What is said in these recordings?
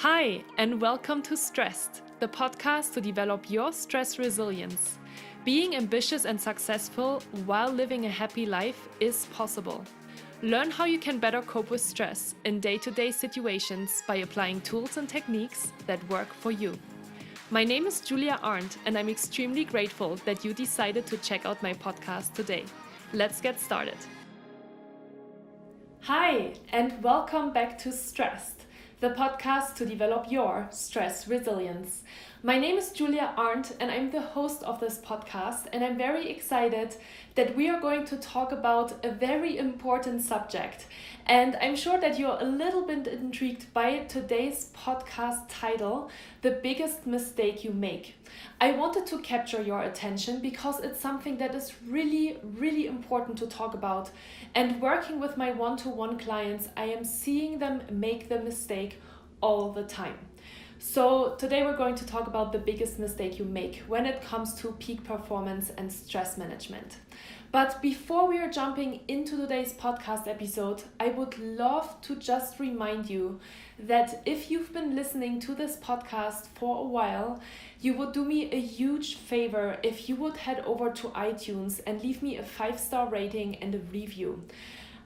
Hi, and welcome to Stressed, the podcast to develop your stress resilience. Being ambitious and successful while living a happy life is possible. Learn how you can better cope with stress in day-to-day situations by applying tools and techniques that work for you. My name is Julia Arndt, and I'm extremely grateful that you decided to check out my podcast today. Let's get started. Hi, and welcome back to Stressed, the podcast to develop your stress resilience. My name is Julia Arndt, and I'm the host of this podcast, and I'm very excited that we are going to talk about a very important subject. And I'm sure that you're a little bit intrigued by today's podcast title, The Biggest Mistake You Make. I wanted to capture your attention because it's something that is really, really important to talk about. And working with my one-to-one clients, I am seeing them make the mistake all the time. So today we're going to talk about the biggest mistake you make when it comes to peak performance and stress management. But before we are jumping into today's podcast episode, I would love to just remind you that if you've been listening to this podcast for a while, you would do me a huge favor if you would head over to iTunes and leave me a 5-star rating and a review.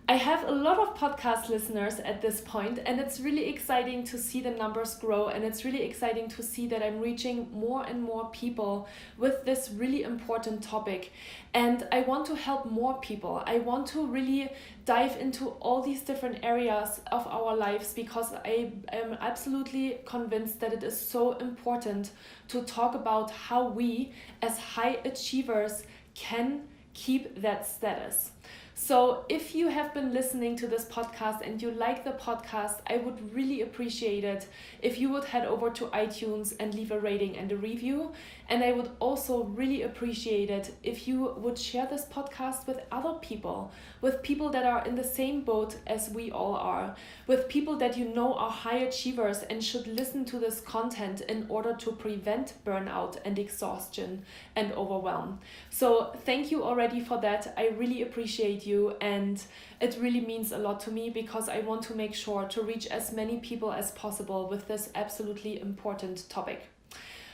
I have a lot of podcast listeners at this point, and it's really exciting to see the numbers grow, and it's really exciting to see that I'm reaching more and more people with this really important topic. And I want to help more people. I want to really dive into all these different areas of our lives because I am absolutely convinced that it is so important to talk about how we as high achievers can keep that status. So if you have been listening to this podcast and you like the podcast, I would really appreciate it if you would head over to iTunes and leave a rating and a review. And I would also really appreciate it if you would share this podcast with other people, with people that are in the same boat as we all are, with people that you know are high achievers and should listen to this content in order to prevent burnout and exhaustion and overwhelm. So thank you already for that. I really appreciate you, and it really means a lot to me because I want to make sure to reach as many people as possible with this absolutely important topic.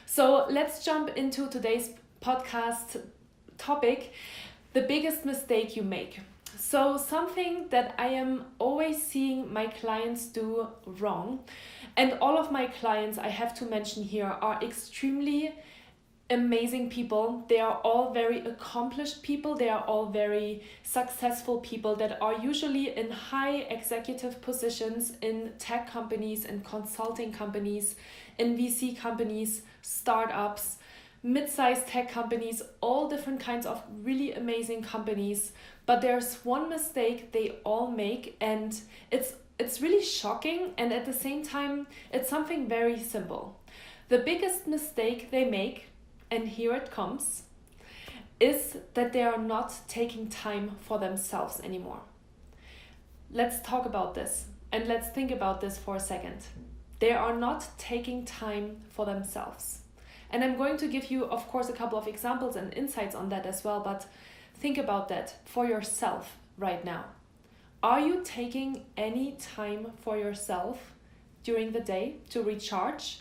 So let's jump into today's podcast topic, the biggest mistake you make. So something that I am always seeing my clients do wrong, and all of my clients, I have to mention here, are extremely amazing people. They are all very accomplished people. They are all very successful people that are usually in high executive positions in tech companies and consulting companies, in VC companies, startups, mid-sized tech companies, all different kinds of really amazing companies. But there's one mistake they all make, and it's really shocking, and at the same time it's something very simple. The biggest mistake they make, and here it comes, is that they are not taking time for themselves anymore. Let's talk about this and let's think about this for a second. They are not taking time for themselves. And I'm going to give you, of course, a couple of examples and insights on that as well, but think about that for yourself right now. Are you taking any time for yourself during the day to recharge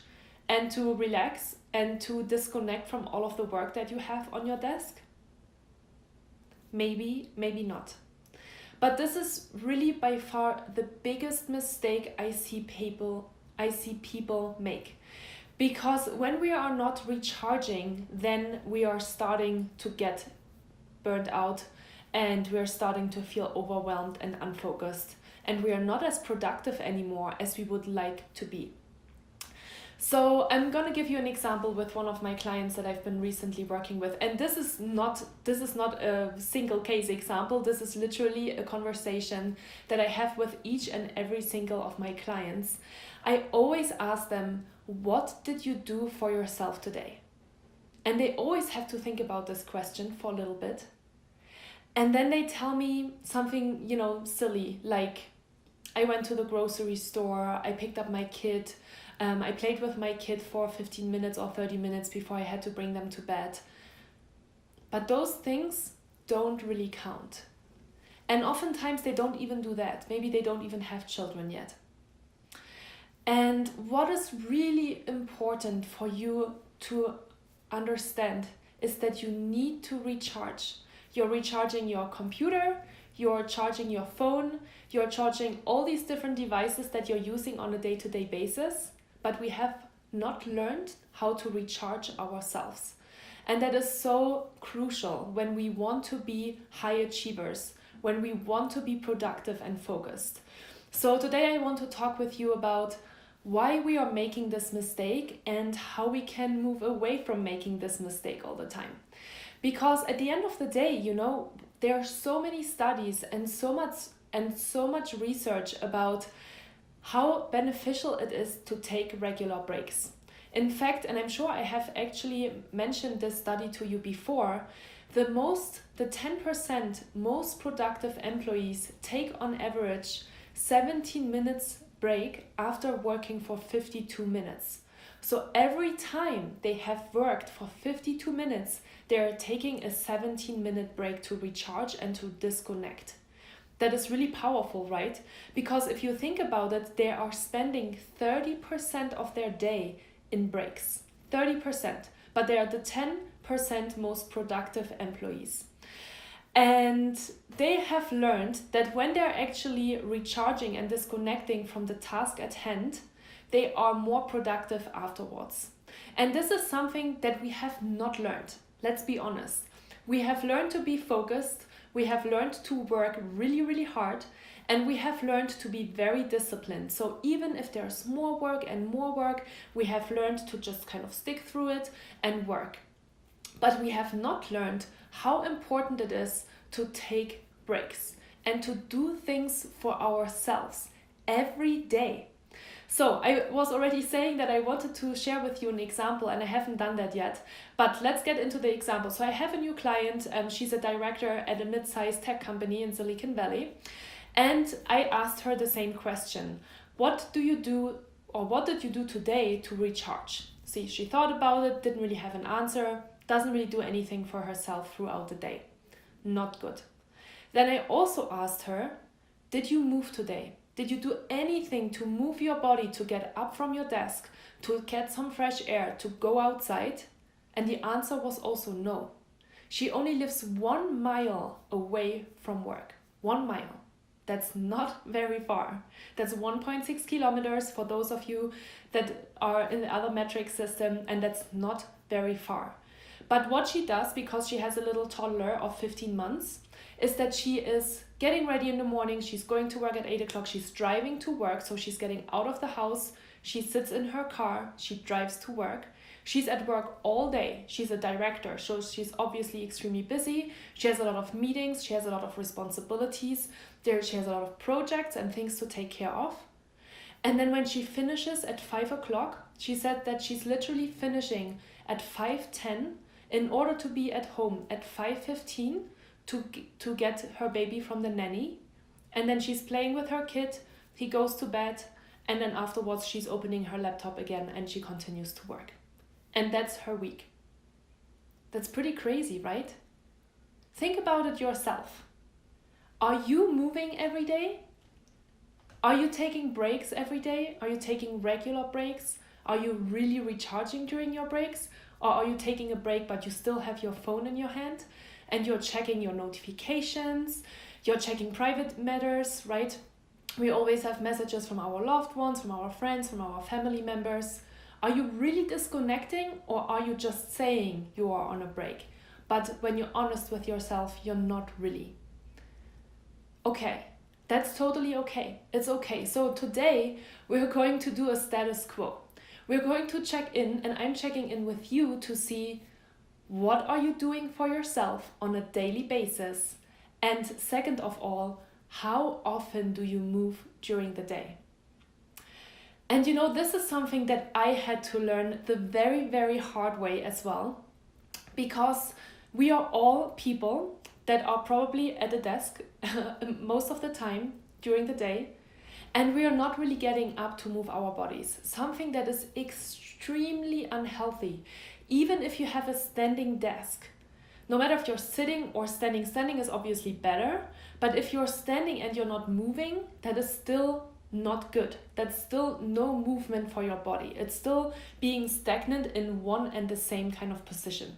and to relax and to disconnect from all of the work that you have on your desk? Maybe, maybe not. But this is really by far the biggest mistake I see people make. Because when we are not recharging, then we are starting to get burnt out and we are starting to feel overwhelmed and unfocused. And we are not as productive anymore as we would like to be. So I'm going to give you an example with one of my clients that I've been recently working with. And this is not a single case example. This is literally a conversation that I have with each and every single of my clients. I always ask them, what did you do for yourself today? And they always have to think about this question for a little bit. And then they tell me something, silly, like I went to the grocery store, I picked up my kid, I played with my kid for 15 minutes or 30 minutes before I had to bring them to bed. But those things don't really count. And oftentimes they don't even do that. Maybe they don't even have children yet. And what is really important for you to understand is that you need to recharge. You're recharging your computer, you're charging your phone, you're charging all these different devices that you're using on a day-to-day basis, but we have not learned how to recharge ourselves. And that is so crucial when we want to be high achievers, when we want to be productive and focused. So today I want to talk with you about why we are making this mistake and how we can move away from making this mistake all the time. Because at the end of the day, there are so many studies and so much research about how beneficial it is to take regular breaks. In fact, and I'm sure I have actually mentioned this study to you before, the 10% most productive employees take on average 17 minutes break after working for 52 minutes. So every time they have worked for 52 minutes, they are taking a 17-minute break to recharge and to disconnect. That is really powerful, right? Because if you think about it, they are spending 30% of their day in breaks. 30%. But they are the 10% most productive employees. And they have learned that when they're actually recharging and disconnecting from the task at hand, they are more productive afterwards. And this is something that we have not learned. Let's be honest. We have learned to be focused, we have learned to work really, really hard, and we have learned to be very disciplined. So even if there's more work and more work, we have learned to just kind of stick through it and work. But we have not learned how important it is to take breaks and to do things for ourselves every day. So I was already saying that I wanted to share with you an example, and I haven't done that yet, but let's get into the example. So I have a new client, she's a director at a mid-sized tech company in Silicon Valley, and I asked her the same question. What do you do, or what did you do today to recharge? See, she thought about it, didn't really have an answer, doesn't really do anything for herself throughout the day. Not good. Then I also asked her, did you move today? Did you do anything to move your body, to get up from your desk, to get some fresh air, to go outside? And the answer was also no. She only lives 1 mile away from work. 1 mile. That's not very far. That's 1.6 kilometers for those of you that are in the other metric system, and that's not very far. But what she does, because she has a little toddler of 15 months, is that she is getting ready in the morning, she's going to work at 8 o'clock, she's driving to work, so she's getting out of the house, she sits in her car, she drives to work. She's at work all day. She's a director, so she's obviously extremely busy. She has a lot of meetings, she has a lot of responsibilities, she has a lot of projects and things to take care of. And then when she finishes at 5 o'clock, she said that she's literally finishing at 5:10 in order to be at home at 5:15 to get her baby from the nanny. And then she's playing with her kid, he goes to bed, and then afterwards she's opening her laptop again and she continues to work. And that's her week. That's pretty crazy, right? Think about it yourself. Are you moving every day? Are you taking breaks every day? Are you taking regular breaks? Are you really recharging during your breaks? Or are you taking a break but you still have your phone in your hand and you're checking your notifications, you're checking private matters, right? We always have messages from our loved ones, from our friends, from our family members. Are you really disconnecting, or are you just saying you are on a break? But when you're honest with yourself, you're not really. Okay, that's totally okay. It's okay. So today we're going to do a status quo. We're going to check in, and I'm checking in with you to see what are you doing for yourself on a daily basis. And second of all, how often do you move during the day? And this is something that I had to learn the very, very hard way as well, because we are all people that are probably at a desk most of the time during the day, and we are not really getting up to move our bodies, something that is extremely unhealthy. Even if you have a standing desk, no matter if you're sitting or standing is obviously better, but if you're standing and you're not moving, that is still not good. That's still no movement for your body. It's still being stagnant in one and the same kind of position.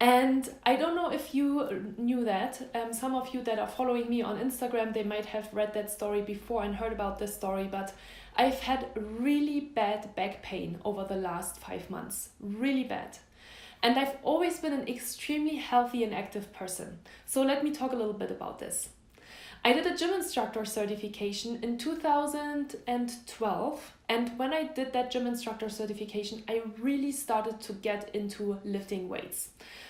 And I don't know if you knew that. Some of you that are following me on Instagram, they might have read that story before and heard about this story, but I've had really bad back pain over the last 5 months. Really bad. And I've always been an extremely healthy and active person. So let me talk a little bit about this. I did a gym instructor certification in 2012, and when I did that gym instructor certification, I really started to get into lifting weights.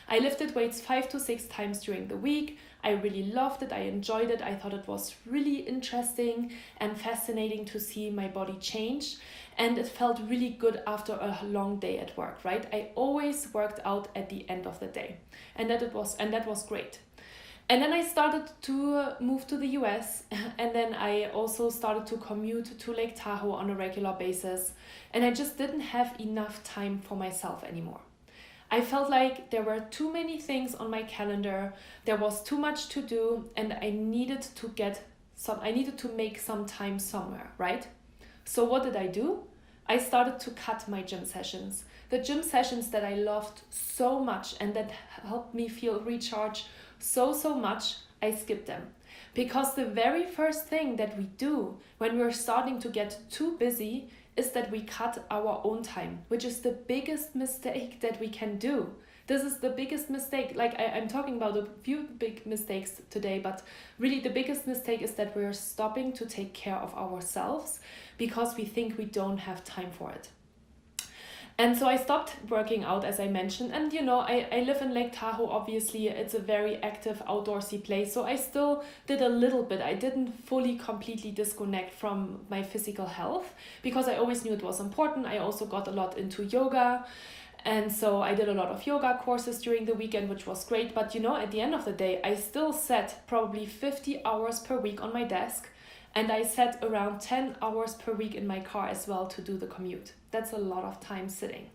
I lifted weights 5 to 6 times during the week. I really loved it. I enjoyed it. I thought it was really interesting and fascinating to see my body change, and it felt really good after a long day at work, right? I always worked out at the end of the day, and that was great. And then I started to move to the US, and then I also started to commute to Lake Tahoe on a regular basis, and I just didn't have enough time for myself anymore. I felt like there were too many things on my calendar, there was too much to do, and I needed to make some time somewhere, right? So what did I do? I started to cut my gym sessions. The gym sessions that I loved so much and that helped me feel recharged so much, I skipped them. Because the very first thing that we do when we're starting to get too busy is that we cut our own time, which is the biggest mistake that we can do. This is the biggest mistake. Like I'm talking about a few big mistakes today, but really the biggest mistake is that we're stopping to take care of ourselves because we think we don't have time for it. And so I stopped working out, as I mentioned, and I live in Lake Tahoe. Obviously it's a very active outdoorsy place, so I still did a little bit. I didn't fully completely disconnect from my physical health because I always knew it was important. I also got a lot into yoga, and so I did a lot of yoga courses during the weekend, which was great. But at the end of the day, I still sat probably 50 hours per week on my desk, and I sat around 10 hours per week in my car as well to do the commute. That's a lot of time sitting.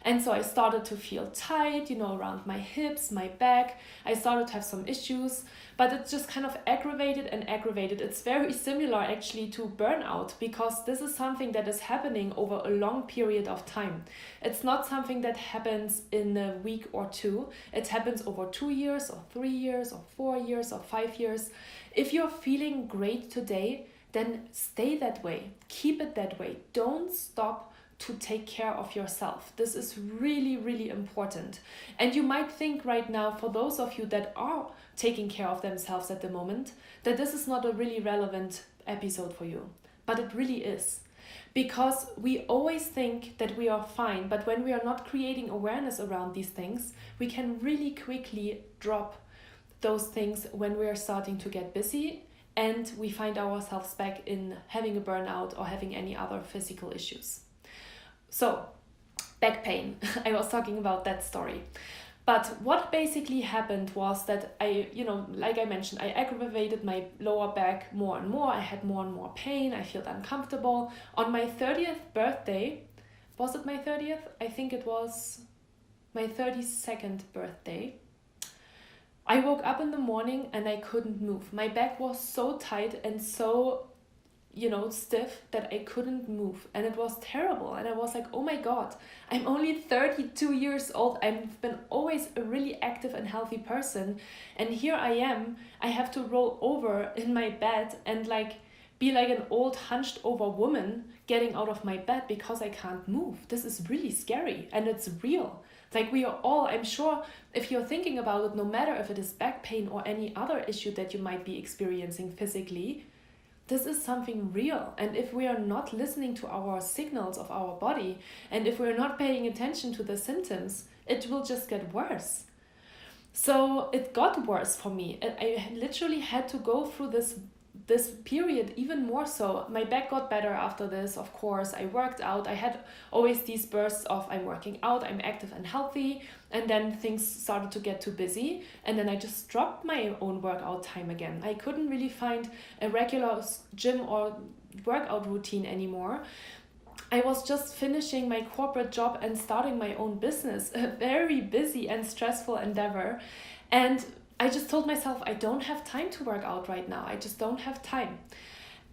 And so I started to feel tight, around my hips, my back. I started to have some issues, but it just kind of aggravated and aggravated. It's very similar actually to burnout, because this is something that is happening over a long period of time. It's not something that happens in a week or two. It happens over 2 years or 3 years or 4 years or 5 years. If you're feeling great today, then stay that way. Keep it that way. Don't stop to take care of yourself. This is really, really important. And you might think right now, for those of you that are taking care of themselves at the moment, that this is not a really relevant episode for you. But it really is. Because we always think that we are fine, but when we are not creating awareness around these things, we can really quickly drop those things when we are starting to get busy and we find ourselves back in having a burnout or having any other physical issues. So, back pain. I was talking about that story. But what basically happened was that like I mentioned, I aggravated my lower back more and more. I had more and more pain. I felt uncomfortable. On my 30th birthday, was it my 30th? I think it was my 32nd birthday. I woke up in the morning and I couldn't move. My back was so tight and so stiff that I couldn't move, and it was terrible. And I was like, oh my God, I'm only 32 years old. I've been always a really active and healthy person, and here I am. I have to roll over in my bed and be like an old hunched over woman getting out of my bed because I can't move. This is really scary, and it's real. We are all, I'm sure, if you're thinking about it, no matter if it is back pain or any other issue that you might be experiencing physically, this is something real. And if we are not listening to our signals of our body, and if we're not paying attention to the symptoms, it will just get worse. So it got worse for me. I literally had to go through this period even more so. My back got better after this, of course. I worked out. I had always these bursts of I'm working out, I'm active and healthy, and then things started to get too busy, and then I just dropped my own workout time again. I couldn't really find a regular gym or workout routine anymore. I was just finishing my corporate job and starting my own business, a very busy and stressful endeavor, and I just told myself I don't have time to work out right now. I just don't have time.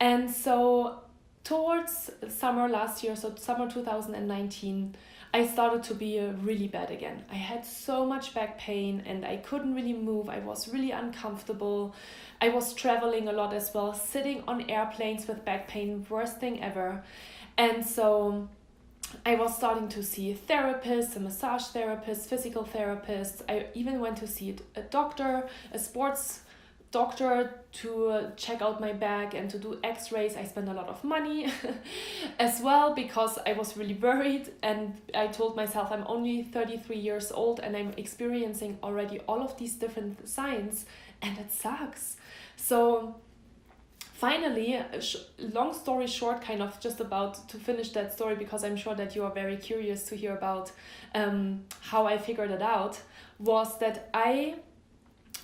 And so towards summer last year, so summer 2019, I started to be really bad again. I had so much back pain and I couldn't really move. I was really uncomfortable. I was traveling a lot as well, sitting on airplanes with back pain, worst thing ever. And so I was starting to see therapists, a massage therapist, physical therapists. I even went to see a doctor, a sports doctor, to check out my back and to do x-rays. I spent a lot of money as well because I was really worried, and I told myself I'm only 33 years old and I'm experiencing already all of these different signs, and it sucks. So finally, long story short, kind of just about to finish that story, because I'm sure that you are very curious to hear about how I figured it out, was that I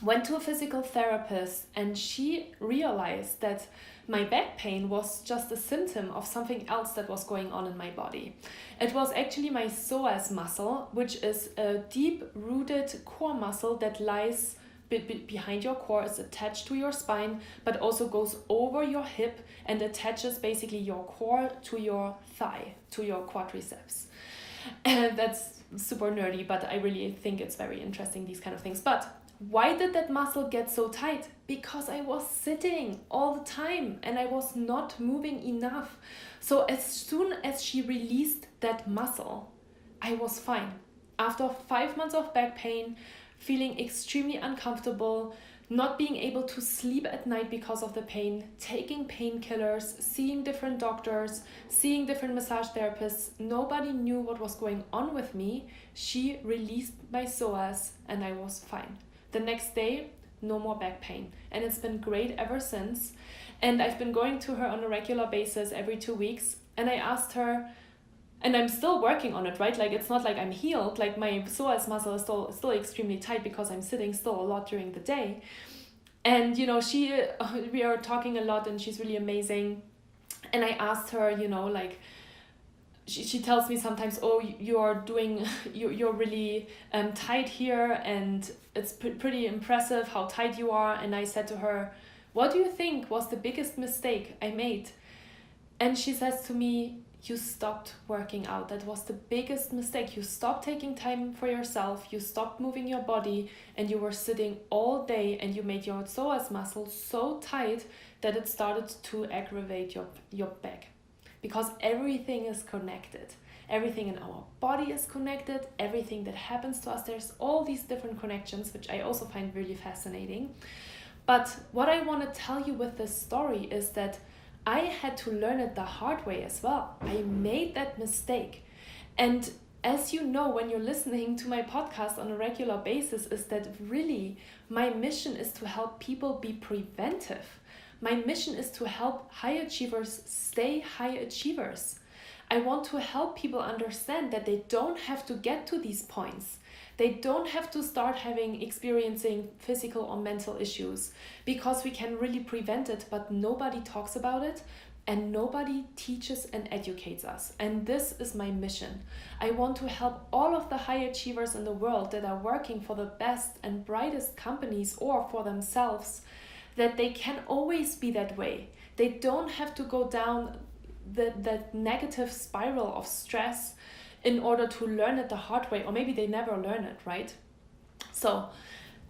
went to a physical therapist and she realized that my back pain was just a symptom of something else that was going on in my body. It was actually my psoas muscle, which is a deep-rooted core muscle that lies behind your core, is attached to your spine, but also goes over your hip and attaches basically your core to your thigh, to your quadriceps. And that's super nerdy, but I really think it's very interesting, these kind of things. But why did that muscle get so tight? Because I was sitting all the time and I was not moving enough. So as soon as she released that muscle, I was fine. After 5 months of back pain, feeling extremely uncomfortable, not being able to sleep at night because of the pain, taking painkillers, seeing different doctors, seeing different massage therapists, nobody knew what was going on with me. She released my psoas and I was fine. The next day, no more back pain. And it's been great ever since. And I've been going to her on a regular basis every 2 weeks. And I asked her, and I'm still working on it, right? Like, it's not like I'm healed. Like, my psoas muscle is still extremely tight because I'm sitting still a lot during the day. And, you know, we are talking a lot and she's really amazing. And I asked her, you know, like, she tells me sometimes, oh, you're really tight here and it's pretty impressive how tight you are. And I said to her, what do you think was the biggest mistake I made? And she says to me, you stopped working out. That was the biggest mistake. You stopped taking time for yourself. You stopped moving your body and you were sitting all day and you made your psoas muscle so tight that it started to aggravate your back. Because everything is connected. Everything in our body is connected. Everything that happens to us, there's all these different connections, which I also find really fascinating. But what I want to tell you with this story is that I had to learn it the hard way as well. I made that mistake. And as you know, when you're listening to my podcast on a regular basis, is that really my mission is to help people be preventive. My mission is to help high achievers stay high achievers. I want to help people understand that they don't have to get to these points. They don't have to start experiencing physical or mental issues, because we can really prevent it, but nobody talks about it and nobody teaches and educates us. And this is my mission. I want to help all of the high achievers in the world that are working for the best and brightest companies or for themselves, that they can always be that way. They don't have to go down that negative spiral of stress in order to learn it the hard way, or maybe they never learn it, right? So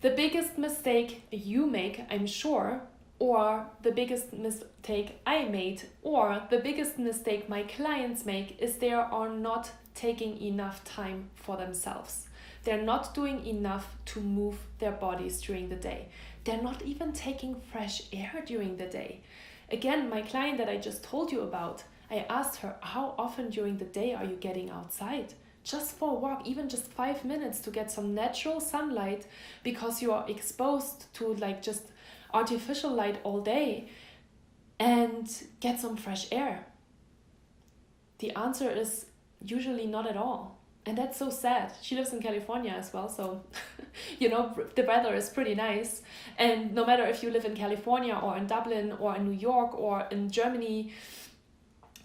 the biggest mistake you make, I'm sure, or the biggest mistake I made, or the biggest mistake my clients make, is they are not taking enough time for themselves. They're not doing enough to move their bodies during the day. They're not even taking fresh air during the day. Again, my client that I just told you about, I asked her, how often during the day are you getting outside? Just for a walk, even just 5 minutes to get some natural sunlight, because you are exposed to like just artificial light all day, and get some fresh air. The answer is usually not at all. And that's so sad. She lives in California as well, so you know, the weather is pretty nice. And no matter if you live in California or in Dublin or in New York or in Germany,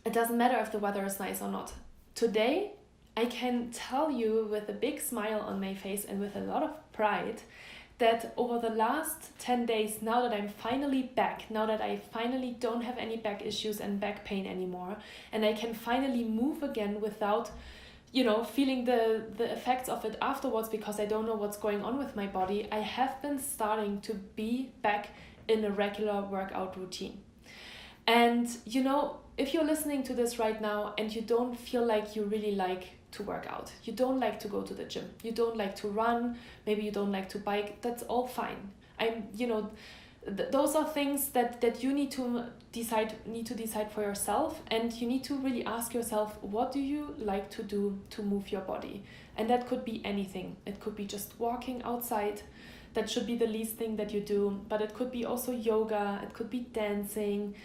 it doesn't matter if the weather is nice or not. Today, I can tell you with a big smile on my face and with a lot of pride that over the last 10 days, now that I'm finally back, now that I finally don't have any back issues and back pain anymore, and I can finally move again without, feeling the effects of it afterwards because I don't know what's going on with my body, I have been starting to be back in a regular workout routine. And, if you're listening to this right now and you don't feel like you really like to work out, you don't like to go to the gym, you don't like to run, maybe you don't like to bike, that's all fine. Those are things that you need to decide for yourself, and you need to really ask yourself, what do you like to do to move your body? And that could be anything. It could be just walking outside. That should be the least thing that you do, but it could be also yoga, it could be dancing,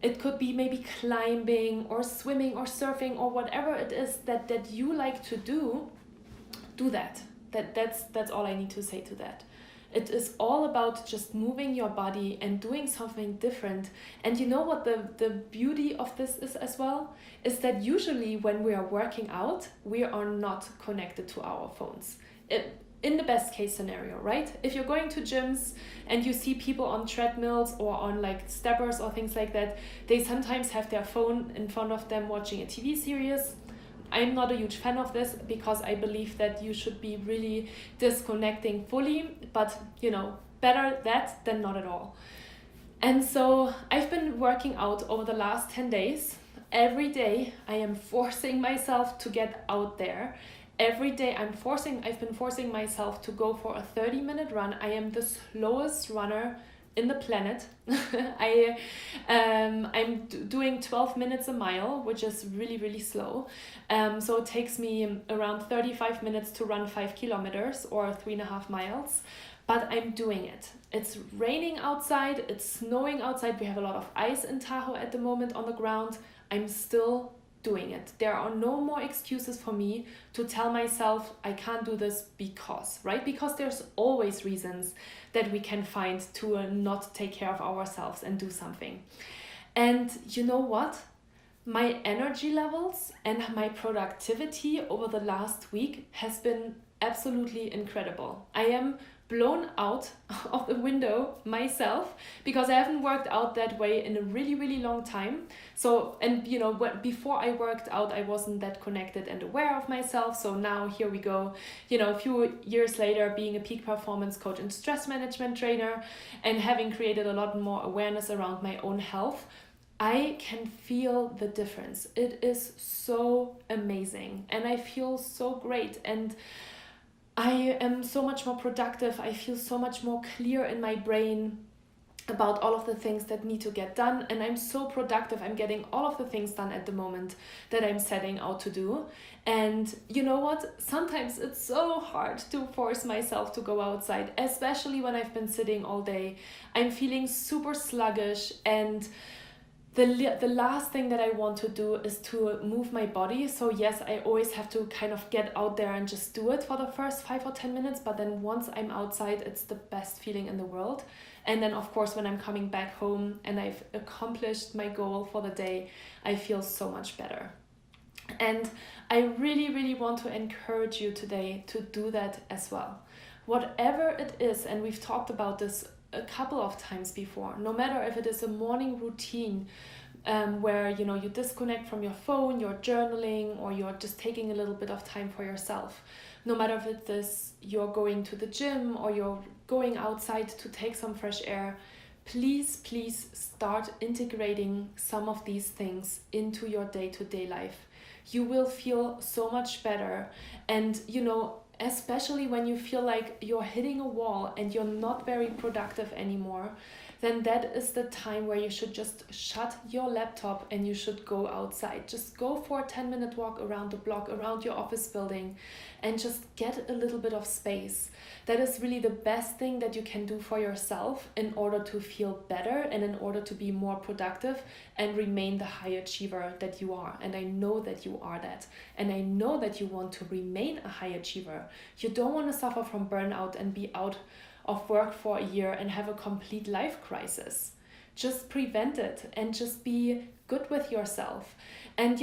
it could be maybe climbing or swimming or surfing or whatever it is that you like to do that. That's all I need to say to that. It is all about just moving your body and doing something different. And you know what the beauty of this is as well? Is that usually when we are working out, we are not connected to our phones. In the best case scenario, right? If you're going to gyms and you see people on treadmills or on like steppers or things like that, they sometimes have their phone in front of them watching a TV series. I'm not a huge fan of this because I believe that you should be really disconnecting fully, but better that than not at all. And so I've been working out over the last 10 days. Every day I am forcing myself to get out there. Every day I've been forcing myself to go for a 30-minute run. I am the slowest runner in the planet. I'm doing 12 minutes a mile, which is really, really slow. So it takes me around 35 minutes to run 5 kilometers or 3.5 miles. But I'm doing it. It's raining outside, it's snowing outside. We have a lot of ice in Tahoe at the moment on the ground. I'm still doing it. There are no more excuses for me to tell myself I can't do this because, right? Because there's always reasons that we can find to not take care of ourselves and do something. And you know what? My energy levels and my productivity over the last week has been absolutely incredible. I am blown out of the window myself because I haven't worked out that way in a really, really long time. So, and before I worked out, I wasn't that connected and aware of myself. So now here we go, a few years later, being a peak performance coach and stress management trainer and having created a lot more awareness around my own health, I can feel the difference. It is so amazing and I feel so great, and I am so much more productive. I feel so much more clear in my brain about all of the things that need to get done, and I'm so productive. I'm getting all of the things done at the moment that I'm setting out to do. And you know what? Sometimes it's so hard to force myself to go outside, especially when I've been sitting all day. I'm feeling super sluggish, and the last thing that I want to do is to move my body. So yes, I always have to kind of get out there and just do it for the first 5 or 10 minutes. But then once I'm outside, it's the best feeling in the world. And then of course, when I'm coming back home and I've accomplished my goal for the day, I feel so much better. And I really, really want to encourage you today to do that as well. Whatever it is, and we've talked about this a couple of times before, no matter if it is a morning routine where you disconnect from your phone, you're journaling, or you're just taking a little bit of time for yourself, no matter if it is you're going to the gym or you're going outside to take some fresh air, please start integrating some of these things into your day-to-day life. You will feel so much better. And especially when you feel like you're hitting a wall and you're not very productive anymore, then that is the time where you should just shut your laptop and you should go outside. Just go for a 10-minute walk around the block, around your office building, and just get a little bit of space. That is really the best thing that you can do for yourself in order to feel better and in order to be more productive and remain the high achiever that you are. And I know that you are that. And I know that you want to remain a high achiever. You don't want to suffer from burnout and be out of work for a year and have a complete life crisis. just prevent it and just be good with yourself. And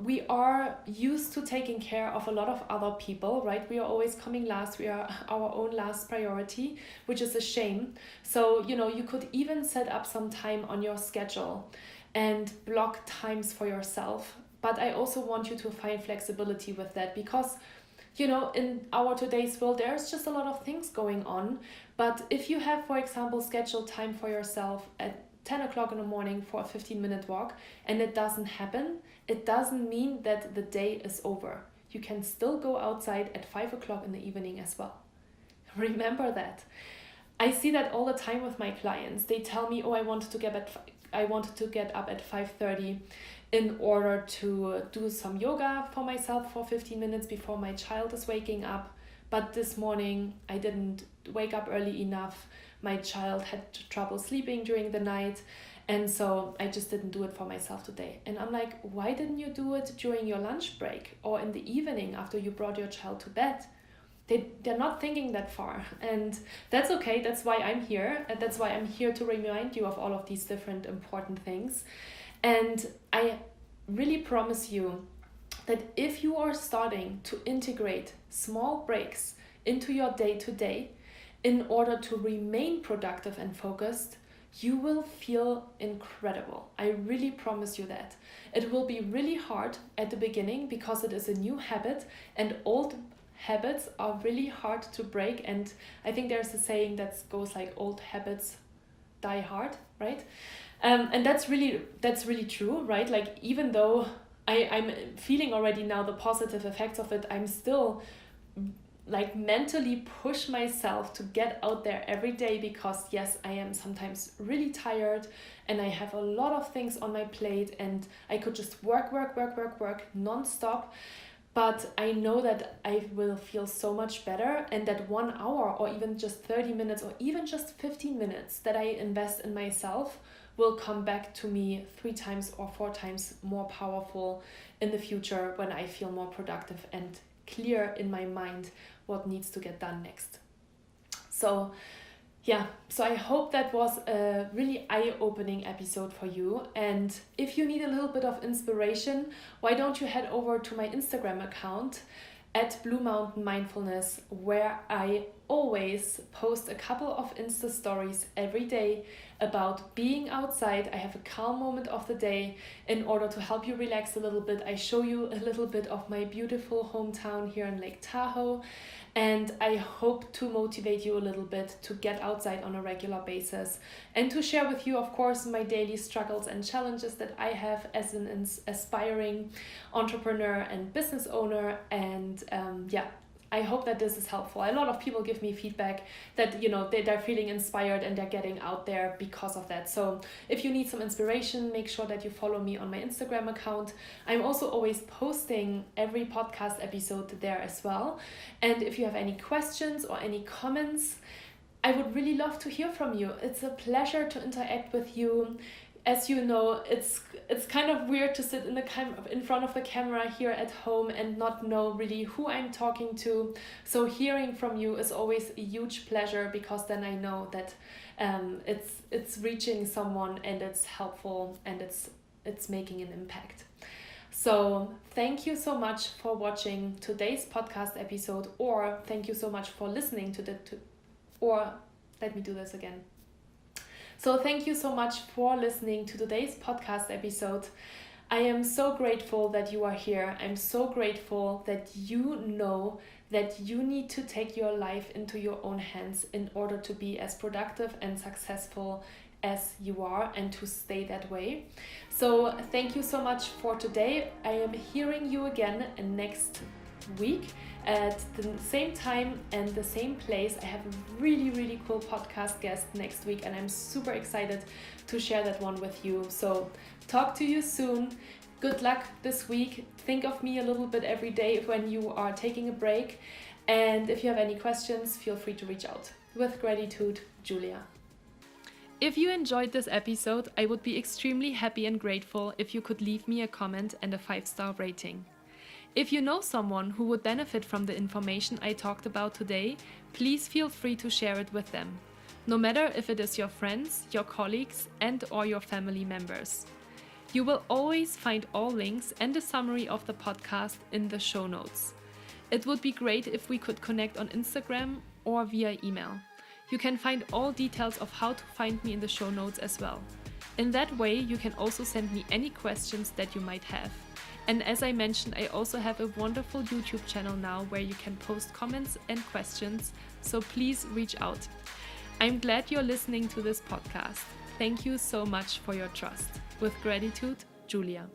we are used to taking care of a lot of other people, right? We are always coming last. We are our own last priority, which is a shame. So you could even set up some time on your schedule and block times for yourself. But I also want you to find flexibility with that, because in our today's world, there's just a lot of things going on. But if you have, for example, scheduled time for yourself at 10 o'clock in the morning for a 15-minute walk and it doesn't happen, it doesn't mean that the day is over. You can still go outside at 5 o'clock in the evening as well. Remember that. I see that all the time with my clients. They tell me, I wanted to get up at 5:30 in order to do some yoga for myself for 15 minutes before my child is waking up. But this morning I didn't wake up early enough. My child had trouble sleeping during the night, and so I just didn't do it for myself today. And I'm like, why didn't you do it during your lunch break or in the evening after you brought your child to bed? They're not thinking that far, and that's okay. That's why I'm here, and that's why I'm here to remind you of all of these different important things. And I really promise you that if you are starting to integrate small breaks into your day-to-day in order to remain productive and focused, you will feel incredible. I really promise you that. It will be really hard at the beginning because it is a new habit, and old habits are really hard to break. And I think there's a saying that goes like, old habits die hard, right? And that's really true, right? Like, even though I'm feeling already now the positive effects of it, I'm still like mentally push myself to get out there every day, because yes, I am sometimes really tired and I have a lot of things on my plate and I could just work non-stop. But I know that I will feel so much better, and that 1 hour or even just 30 minutes or even just 15 minutes that I invest in myself will come back to me 3 times or 4 times more powerful in the future, when I feel more productive and clear in my mind what needs to get done next. So I hope that was a really eye-opening episode for you. And if you need a little bit of inspiration, why don't you head over to my Instagram account at Blue Mountain Mindfulness, where I always post a couple of Insta stories every day about being outside. I have a calm moment of the day in order to help you relax a little bit. I show you a little bit of my beautiful hometown here in Lake Tahoe, and I hope to motivate you a little bit to get outside on a regular basis, and to share with you, of course, my daily struggles and challenges that I have as an aspiring entrepreneur and business owner. And I hope that this is helpful. A lot of people give me feedback that, they're feeling inspired and they're getting out there because of that. So if you need some inspiration, make sure that you follow me on my Instagram account. I'm also always posting every podcast episode there as well. And if you have any questions or any comments, I would really love to hear from you. It's a pleasure to interact with you. As you know, it's kind of weird to sit in front of the camera here at home and not know really who I'm talking to. So hearing from you is always a huge pleasure, because then I know that it's reaching someone and it's helpful and it's making an impact. So thank you so much for watching today's podcast episode, or thank you so much for listening let me do this again. So thank you so much for listening to today's podcast episode. I am so grateful that you are here. I'm so grateful that you know that you need to take your life into your own hands in order to be as productive and successful as you are, and to stay that way. So thank you so much for today. I am hearing you again next week at the same time and the same place. I have a really, really cool podcast guest next week, and I'm super excited to share that one with you. So talk to you soon. Good luck this week. Think of me a little bit every day when you are taking a break. And if you have any questions, feel free to reach out. With gratitude, Julia. If you enjoyed this episode, I would be extremely happy and grateful if you could leave me a comment and a 5-star rating. If you know someone who would benefit from the information I talked about today, please feel free to share it with them. no matter if it is your friends, your colleagues, and/or your family members. You will always find all links and a summary of the podcast in the show notes. It would be great if we could connect on Instagram or via email. You can find all details of how to find me in the show notes as well. In that way, you can also send me any questions that you might have. And as I mentioned, I also have a wonderful YouTube channel now where you can post comments and questions, so please reach out. I'm glad you're listening to this podcast. Thank you so much for your trust. With gratitude, Julia.